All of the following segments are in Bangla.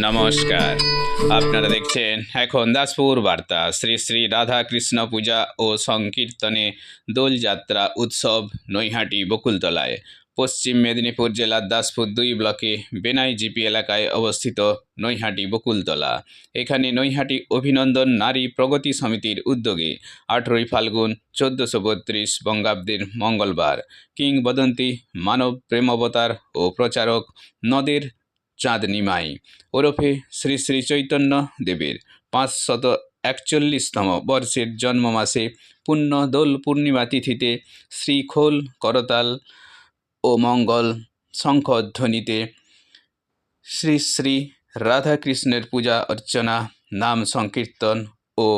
নমস্কার, আপনারা দেখছেন এখন দাসপুর বার্তা। শ্রী শ্রী রাধাকৃষ্ণ পূজা ও সংকীর্তনে দোলযাত্রা উৎসব নৈহাটি বকুলতলায়। পশ্চিম মেদিনীপুর জেলার দাসপুর 2 ব্লকে বেনাই জিপি এলাকায় অবস্থিত নৈহাটি বকুলতলা। এখানে নৈহাটি অভিনন্দন নারী প্রগতি সমিতির উদ্যোগে 18ই ফাল্গুন 1432 বঙ্গাব্দের মঙ্গলবার কিংবদন্তি মানব প্রেমাবতার ও প্রচারক নদের চাঁদনিমাই ওরফে শ্রী শ্রী চৈতন্য দেবের 541তম বর্ষের জন্ম মাসে পুণ্য দোল পূর্ণিমা তিথিতে শ্রীখোল করতাল ও মঙ্গল শঙ্খধ্বনিতে শ্রী শ্রী রাধাকৃষ্ণের পূজা অর্চনা, নাম সংকীর্তন ও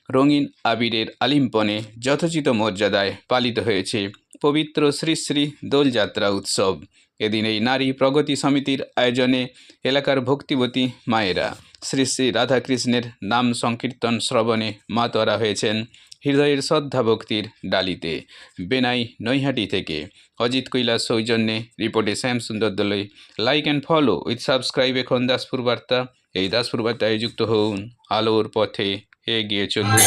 রঙিন আবিরের আলিম্পনে যথোচিত মর্যাদায় পালিত হয়েছে পবিত্র শ্রী শ্রী দোলযাত্রা উৎসব। এদিন এই নারী প্রগতি সমিতির আয়োজনে এলাকার ভক্তিবতী মায়েরা শ্রী শ্রী রাধাকৃষ্ণের নাম সংকীর্তন শ্রবণে মাতোয়ারা হয়েছেন হৃদয়ের শ্রদ্ধা ভক্তির ডালিতে। বেনাই নৈহাটি থেকে অজিত কৈলাস সৌজন্যে রিপোর্টে শ্যাম সুন্দর দলই। Like and follow with subscribe এখন দাসপুর বার্তা। এই দাসপুর বার্তায় যুক্ত হন, আলোর পথে এগিয়ে চলুন।